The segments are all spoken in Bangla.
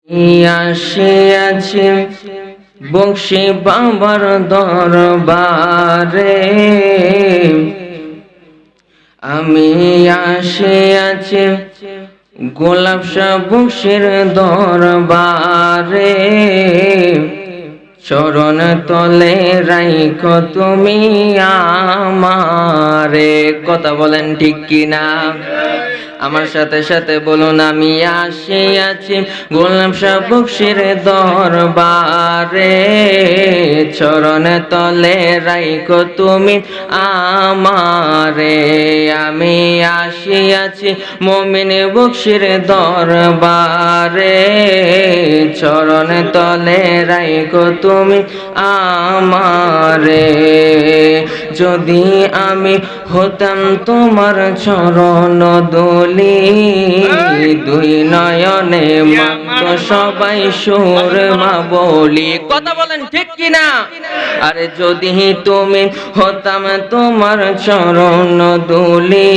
আসিয়াছি বংশী বাবার দরবারে, আমি আসিয়াছি গোলাপ শাহ বংশীর দরবারে। চরণ তলে রাইখো তুমি আমারে। কথা বলেন ঠিক কিনা? আমার সাথে সাথে বলুন, আমি আসিয়াছি গোলাপ শাহ বংশীর দরবারে। চরণ তলে রাইখো তুমি আমারে। আমি আসিয়াছি মমিন বংশীর দরবারে। চরণ তলে রাইখো তুমি আমারে। যদি আমি হতাম তোমার চরণ দলি, দুই নয়নে মাতো সবাই সুরমা বলি। কথা বলেন ঠিক কিনা? আরে যদি তুমি হতাম তোমার চরণ দলি,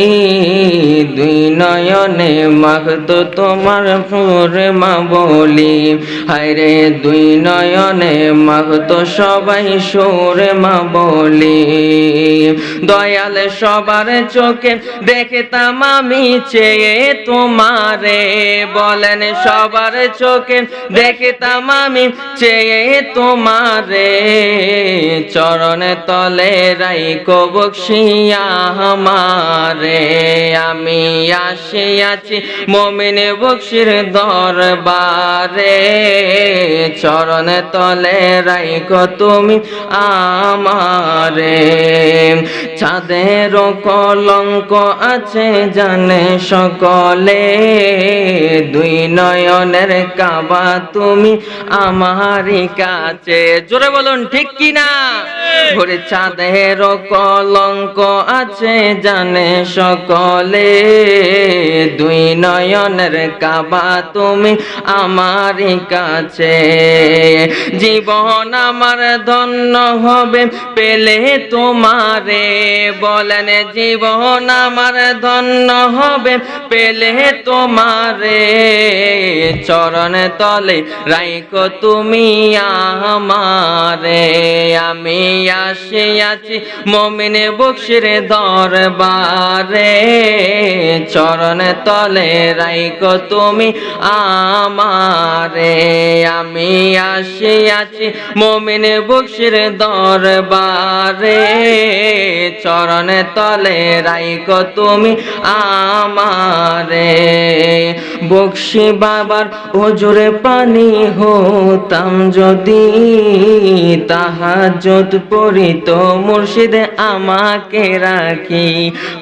দুই নয়নে মাতো তোমার সুরমা বলি। হায়রে দুই নয়নে মাতো সবাই সুরমা বলি। দয়াল সবার চোখে দেখতাম আমি চেয়ে তোমারে। বলেন সবার চোখে দেখতাম আমি চেয়ে তোমারে। চরণ তলে রাইখো বংশিয়া আমারে। আমি আসিয়াছি মমিন বংশীর দরবারে। চরণ তলে রাইখো তুমি আমারে। চাঁদের কলঙ্ক আছে জানে সকলে, দুই নয়নের কাবা তুমি আমারই কাছে। জোরে বলুন ঠিক কিনা? ঘরে চাঁদের কলঙ্ক আছে জানে সকলে, দুই নয়নের কাবা তুমি আমারই কাছে। জীবন আমার ধন্য হবে পেলে তোমারে। বলেন জীবন আমার ধন্য হবে পেলে তোমারে। চরণ তলে রাইখো তুমি আমারে। আমি আসিয়াছি মমিন বংশীর দরবারে। চরণ তলে রাইখো তুমি আমারে। আমি আসিয়াছি মমিন বংশীর দরবারে। চরণ তলে রাইখো তুমি আমারে। বংশী বাবার ওজরে পানি হতাম যদি, তাহাজ্জুদ পড়িত মুর্শিদ আমাকে রাখি।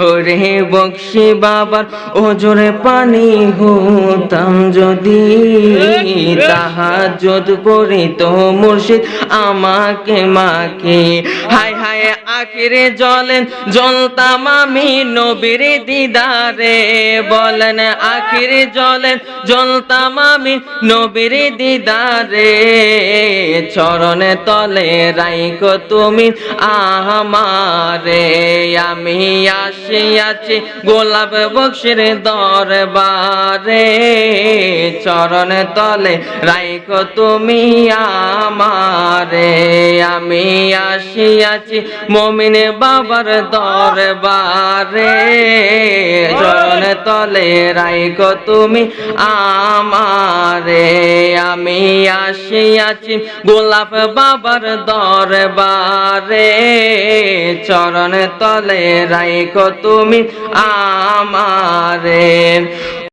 ওরে বংশী বাবার ওজরে পানি হতাম যদি, তাহাজ্জুদ পড়িত মুর্শিদ আমাকে মাখি। হায় হায় আখিরে জ্বলেন জ্বলতাম আমি নবীর দিদারে। বলেন আখিরে জ্বলেন জ্বলতাম আমি নবীর দিদারে। চরণ তলে রাইখো তুমি আমারে। আমি আসিয়াছি গোলাপ বংশীর দরবারে। চরণ তলে রাইখো তুমি আমারে। আমি আসিয়াছি মমিন বাবার দরবারে। চরণ তলে রাইখো তুমি আমারে। আমি আসিয়াছি গোলাপ বাবার দরবারে। চরণ তলে রাইখো তুমি আমারে।